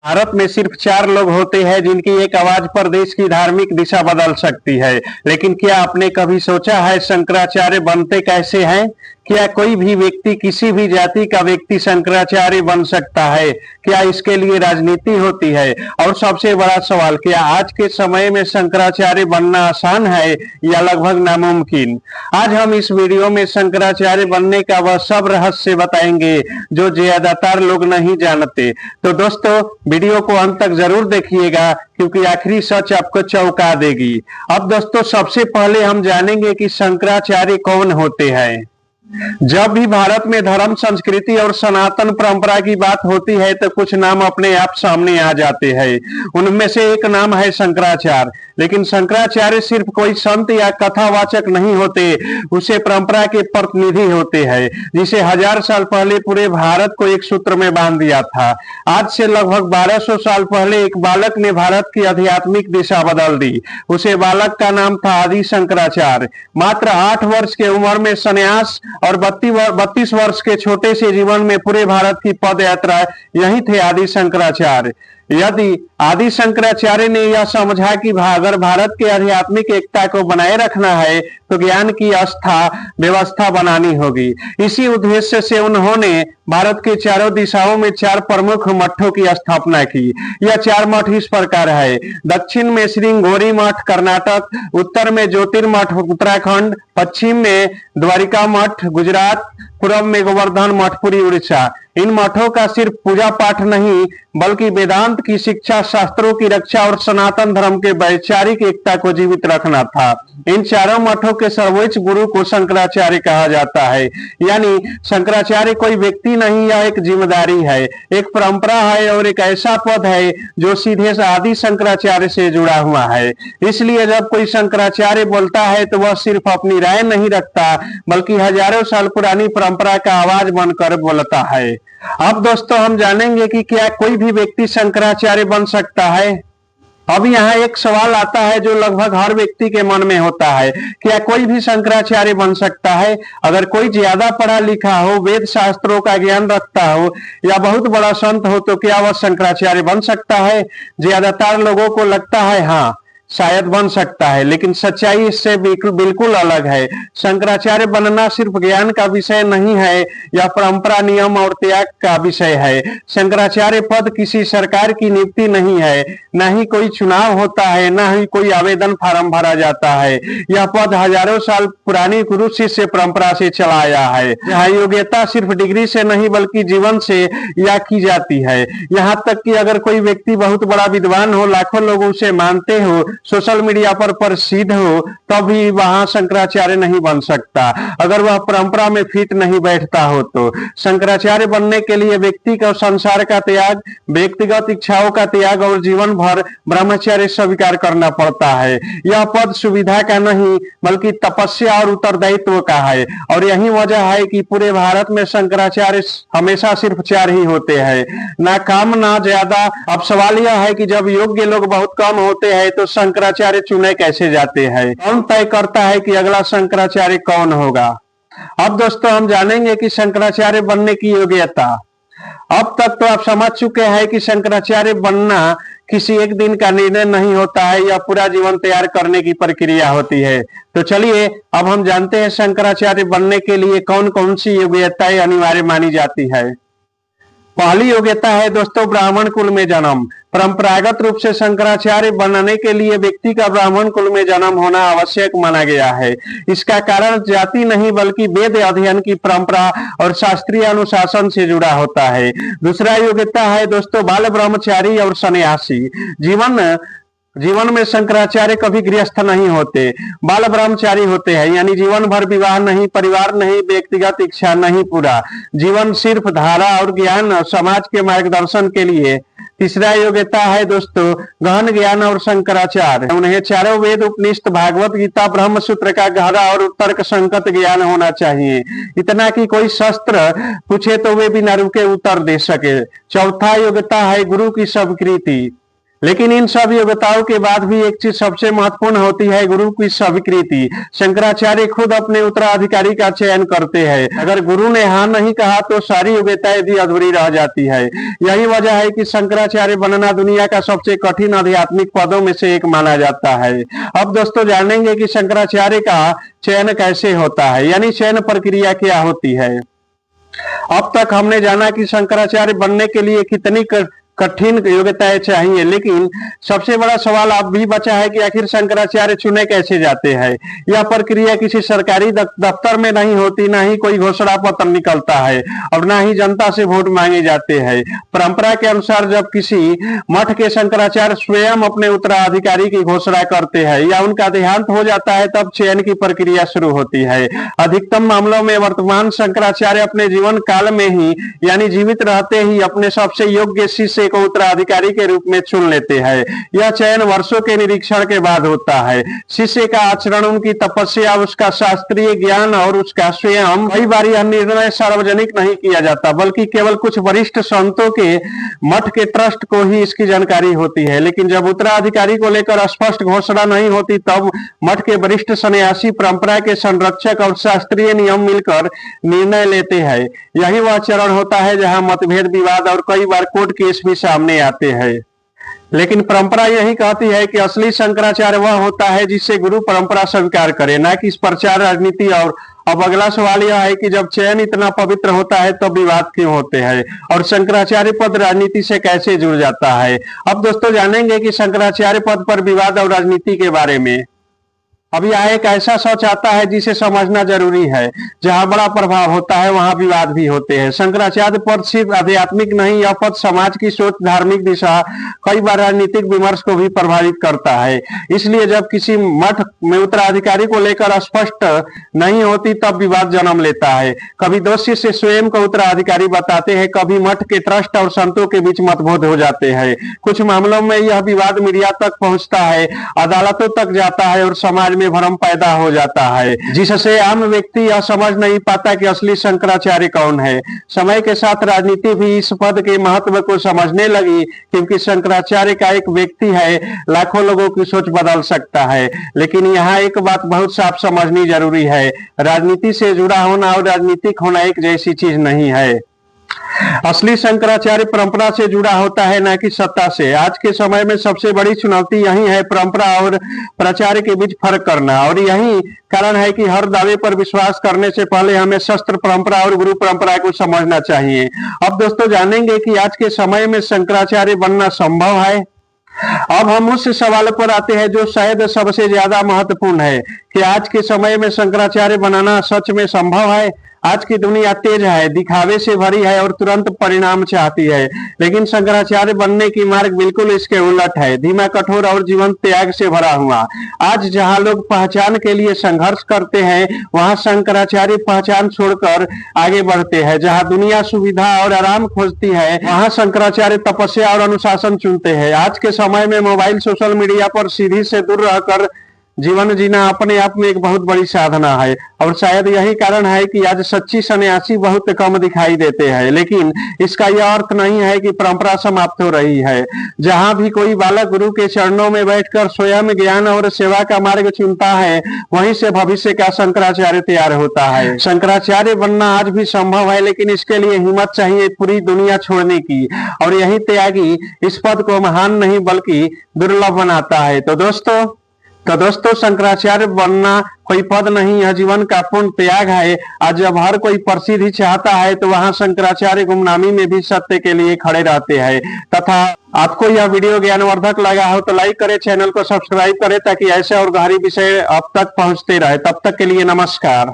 भारत में सिर्फ 4 लोग होते हैं जिनकी एक आवाज पर देश की धार्मिक दिशा बदल सकती है। लेकिन क्या आपने कभी सोचा है शंकराचार्य बनते कैसे हैं? क्या कोई भी व्यक्ति, किसी भी जाति का व्यक्ति शंकराचार्य बन सकता है? क्या इसके लिए राजनीति होती है? और सबसे बड़ा सवाल, क्या आज के समय में शंकराचार्य बनना आसान है या लगभग नामुमकिन? आज हम इस वीडियो में शंकराचार्य बनने का वह सब रहस्य बताएंगे जो ज्यादातर लोग नहीं जानते। तो दोस्तों, वीडियो को अंत तक जरूर देखिएगा क्योंकि आखिरी सच आपको चौंका देगी। अब दोस्तों, सबसे पहले हम जानेंगे कि शंकराचार्य कौन होते हैं। जब भी भारत में धर्म, संस्कृति और सनातन परंपरा की बात होती है तो कुछ नाम अपने आप सामने आ जाते हैं। उनमें से एक नाम है शंकराचार्य। लेकिन शंकराचार्य सिर्फ कोई संत या कथावाचक नहीं होते, उसे परंपरा के प्रतिनिधि होते हैं जिसे 1000 साल पहले पूरे भारत को एक सूत्र में बांध दिया था। आज से लगभग 1200 साल पहले एक बालक ने भारत की आध्यात्मिक दिशा बदल दी। उसे बालक का नाम था आदि शंकराचार्य। मात्र 8 वर्ष के उम्र में संन्यास और 32 वर्ष के छोटे से जीवन में पूरे भारत की पद यात्रा यही थे आदि शंकराचार्य। यदि आदि शंकराचार्य ने यह समझा कि अगर भारत के आध्यात्मिक एकता को बनाए रखना है तो ज्ञान की आस्था व्यवस्था बनानी होगी। इसी उद्देश्य से उन्होंने भारत के चारों दिशाओं में 4 प्रमुख मठों की स्थापना की। यह 4 मठ इस प्रकार है। दक्षिण में श्रृंगेरी मठ कर्नाटक, उत्तर में ज्योतिर्मठ उत्तराखंड, पश्चिम में द्वारिका मठ गुजरात, पूर्व में गोवर्धन मठ पुरी उड़ीसा। इन मठों का सिर्फ पूजा पाठ नहीं बल्कि वेदांत की शिक्षा, शास्त्रों की रक्षा और सनातन धर्म के वैचारिक एकता को जीवित रखना था। इन चारों मठों के सर्वोच्च गुरु को शंकराचार्य कहा जाता है। यानी शंकराचार्य कोई व्यक्ति नहीं, यह एक जिम्मेदारी है, एक परंपरा है और एक ऐसा पद है जो सीधे आदि शंकराचार्य से जुड़ा हुआ है। इसलिए जब कोई शंकराचार्य बोलता है तो वह सिर्फ अपनी राय नहीं रखता बल्कि हजारों साल पुरानी परंपरा का आवाज बनकर बोलता है। अब दोस्तों, हम जानेंगे कि क्या कोई भी व्यक्ति शंकराचार्य बन सकता है। अब यहाँ एक सवाल आता है जो लगभग हर व्यक्ति के मन में होता है, क्या कोई भी शंकराचार्य बन सकता है? अगर कोई ज्यादा पढ़ा लिखा हो, वेद शास्त्रों का ज्ञान रखता हो या बहुत बड़ा संत हो तो क्या वह शंकराचार्य बन सकता है? ज्यादातर लोगों को लगता है हाँ, शायद बन सकता है, लेकिन सच्चाई इससे बिल्कुल अलग है। शंकराचार्य बनना सिर्फ ज्ञान का विषय नहीं है, यह परंपरा, नियम और त्याग का विषय है। शंकराचार्य पद किसी सरकार की नियुक्ति नहीं है, न ही कोई चुनाव होता है, न ही कोई आवेदन फार्म भरा जाता है। यह पद हजारों साल पुरानी गुरु शिष्य परंपरा से चला आया है। यहाँ योग्यता सिर्फ डिग्री से नहीं बल्कि जीवन से या की जाती है। यहाँ तक कि अगर कोई व्यक्ति बहुत बड़ा विद्वान हो, लाखों लोग उसे मानते हो, सोशल मीडिया पर प्रसिद्ध हो, तब भी वहां शंकराचार्य नहीं बन सकता अगर वह परंपरा में फिट नहीं बैठता हो। तो शंकराचार्य बनने के लिए व्यक्ति को संसार का त्याग, व्यक्तिगत इच्छाओं का त्याग और जीवन भर ब्रह्मचर्य स्वीकार करना पड़ता है। यह पद सुविधा का नहीं बल्कि तपस्या और उत्तरदायित्व का है। और यही वजह है कि पूरे भारत में शंकराचार्य हमेशा सिर्फ 4 ही होते हैं, ना कम ना ज्यादा। अब सवाल यह है कि जब योग्य लोग बहुत कम होते हैं तो शंकराचार्य चुने कैसे जाते हैं? कौन तय करता है कि अगला शंकराचार्य कौन होगा? अब दोस्तों, हम जानेंगे कि शंकराचार्य बनने की योग्यता। अब तक तो आप समझ चुके हैं कि शंकराचार्य बनना किसी एक दिन का निर्णय नहीं होता है, यह पूरा जीवन तैयार करने की प्रक्रिया होती है। तो चलिए अब हम जानते हैं शंकराचार्य बनने के लिए कौन कौन सी योग्यताएं अनिवार्य मानी जाती है। पहली योग्यता है दोस्तों, ब्राह्मण कुल में जन्म। परंपरागत रूप से शंकराचार्य बनने के लिए व्यक्ति का ब्राह्मण कुल में जन्म होना आवश्यक माना गया है। इसका कारण जाति नहीं बल्कि वेद अध्ययन की परंपरा और शास्त्रीय अनुशासन से जुड़ा होता है। दूसरा योग्यता है दोस्तों, बाल ब्रह्मचारी और सन्यासी। जीवन में शंकराचार्य कभी गृहस्थ नहीं होते, बाल ब्रह्मचारी होते हैं। यानी जीवन भर विवाह नहीं, परिवार नहीं, व्यक्तिगत इच्छा नहीं, पूरा जीवन सिर्फ धारा और ज्ञान और समाज के मार्गदर्शन के लिए। तीसरा योग्यता है दोस्तों, गहन ज्ञान और शंकराचार्य। उन्हें चारों वेद, उपनिषद, भागवत गीता, ब्रह्म सूत्र का गहरा और तर्क संगत ज्ञान होना चाहिए, इतना कि कोई शस्त्र पूछे तो वे बिना रुके उत्तर दे सके। चौथा योग्यता है गुरु की स्वीकृति। लेकिन इन सब योग्यताओं के बाद भी एक चीज सबसे महत्वपूर्ण होती है, गुरु की स्वीकृति। शंकराचार्य खुद अपने उत्तराधिकारी का चयन करते हैं। अगर गुरु ने हाँ नहीं कहा तो सारी योग्यताएं भी अधूरी रह जाती है। यही वजह है कि शंकराचार्य बनना दुनिया का सबसे कठिन आध्यात्मिक पदों में से एक माना जाता है। अब दोस्तों जानेंगे कि शंकराचार्य का चयन कैसे होता है, यानी चयन प्रक्रिया क्या होती है। अब तक हमने जाना कि शंकराचार्य बनने के लिए कितनी कठिन योग्यताएं चाहिए, लेकिन सबसे बड़ा सवाल अब भी बचा है कि आखिर शंकराचार्य चुने कैसे जाते हैं। यह प्रक्रिया किसी सरकारी दफ्तर में नहीं होती, ना ही कोई घोषणा पत्र निकलता है और ना ही जनता से वोट मांगे जाते हैं। परंपरा के अनुसार जब किसी मठ के शंकराचार्य स्वयं अपने उत्तराधिकारी की घोषणा करते हैं या उनका देहांत हो जाता है, तब चयन की प्रक्रिया शुरू होती है। अधिकतम मामलों में वर्तमान शंकराचार्य अपने जीवन काल में ही, यानी जीवित रहते ही, अपने सबसे योग्य शिष्य को उत्तराधिकारी के रूप में चुन लेते हैं। यह चयन वर्षों के निरीक्षण के बाद होता है। शिष्य का आचरण, उनकी तपस्या, उसका शास्त्रीय ज्ञान और उसका स्वयं, कई बार यह निर्णय सार्वजनिक नहीं किया जाता, बल्कि केवल कुछ वरिष्ठ संतों के मठ के ट्रस्ट को ही इसकी जानकारी होती है। लेकिन जब उत्तराधिकारी को लेकर स्पष्ट घोषणा नहीं होती, तब मठ के वरिष्ठ सन्यासी परंपरा के संरक्षक और शास्त्रीय नियम मिलकर निर्णय लेते हैं। यही वह चरण होता है जहां मतभेद, विवाद और कई बार कोर्ट केस भी सामने आते हैं। लेकिन परंपरा यही कहती है कि असली शंकराचार्य वह होता है जिससे गुरु परंपरा स्वीकार करे, ना कि इस प्रचार राजनीति। और अब अगला सवाल यह है कि जब चयन इतना पवित्र होता है तो विवाद क्यों होते हैं और शंकराचार्य पद राजनीति से कैसे जुड़ जाता है। अब दोस्तों जानेंगे कि शंकराचार्य पद पर विवाद और राजनीति के बारे में। अब यह एक ऐसा सोच आता है जिसे समझना जरूरी है। जहां बड़ा प्रभाव होता है वहां विवाद भी होते हैं। शंकराचार्य पद सिर्फ आध्यात्मिक नहीं, यह पद समाज की सोच, धार्मिक दिशा, कई बार राजनीतिक विमर्श को भी प्रभावित करता है। इसलिए जब किसी मठ में उत्तराधिकारी को लेकर स्पष्ट नहीं होती, तब विवाद जन्म लेता है। कभी दो शिष्य स्वयं को उत्तराधिकारी बताते हैं, कभी मठ के ट्रस्ट और संतों के बीच मतभेद हो जाते हैं। कुछ मामलों में यह विवाद मीडिया तक पहुंचता है, अदालतों तक जाता है और समाज में भ्रम पैदा हो जाता है, जिससे आम व्यक्ति यह समझ नहीं पाता कि असली शंकराचार्य कौन है। समय के साथ राजनीति भी इस पद के महत्व को समझने लगी, क्योंकि शंकराचार्य का एक व्यक्ति है लाखों लोगों की सोच बदल सकता है। लेकिन यहाँ एक बात बहुत साफ समझनी जरूरी है, राजनीति से जुड़ा होना और राजनीतिक होना एक जैसी चीज नहीं है। असली शंकराचार्य परंपरा से जुड़ा होता है, न कि सत्ता से। आज के समय में सबसे बड़ी चुनौती यही है, परंपरा और प्रचार के बीच फर्क करना। और यही कारण है कि हर दावे पर विश्वास करने से पहले हमें शास्त्र परंपरा और गुरु परंपरा को समझना चाहिए। अब दोस्तों जानेंगे कि आज के समय में शंकराचार्य बनना संभव है। अब हम उस सवाल पर आते हैं जो शायद सबसे ज्यादा महत्वपूर्ण है कि आज के समय में शंकराचार्य बनाना सच में संभव है। आज की दुनिया तेज है, दिखावे से भरी है और तुरंत परिणाम चाहती है, लेकिन शंकराचार्य बनने की मार्ग बिल्कुल इसके उलट है, धीमा, कठोर और जीवन त्याग से भरा हुआ। आज जहां लोग पहचान के लिए संघर्ष करते हैं, वहां शंकराचार्य पहचान छोड़कर आगे बढ़ते हैं। जहां दुनिया सुविधा और आराम खोजती है, वहां शंकराचार्य तपस्या और अनुशासन चुनते हैं। आज के समय में मोबाइल, सोशल मीडिया पर सीढ़ी से दूर रहकर जीवन जीना अपने आप में एक बहुत बड़ी साधना है। और शायद यही कारण है कि आज सच्ची सन्यासी बहुत कम दिखाई देते हैं। लेकिन इसका यह अर्थ नहीं है कि परंपरा समाप्त हो रही है। जहां भी कोई बालक गुरु के चरणों में बैठकर स्वयं ज्ञान और सेवा का मार्ग चुनता है, वहीं से भविष्य का शंकराचार्य तैयार होता है। शंकराचार्य बनना आज भी संभव है, लेकिन इसके लिए हिम्मत चाहिए पूरी दुनिया छोड़ने की। और यही त्यागी इस पद को महान नहीं बल्कि दुर्लभ बनाता है। तो दोस्तों शंकराचार्य बनना कोई पद नहीं, यह जीवन का पूर्ण त्याग है। आज जब हर कोई प्रसिद्धि चाहता है, तो वहां शंकराचार्य गुमनामी में भी सत्य के लिए खड़े रहते हैं। तथा आपको यह वीडियो ज्ञानवर्धक लगा हो तो लाइक करें, चैनल को सब्सक्राइब करें, ताकि ऐसे और गहरी विषय अब तक पहुंचते रहे। तब तक के लिए नमस्कार।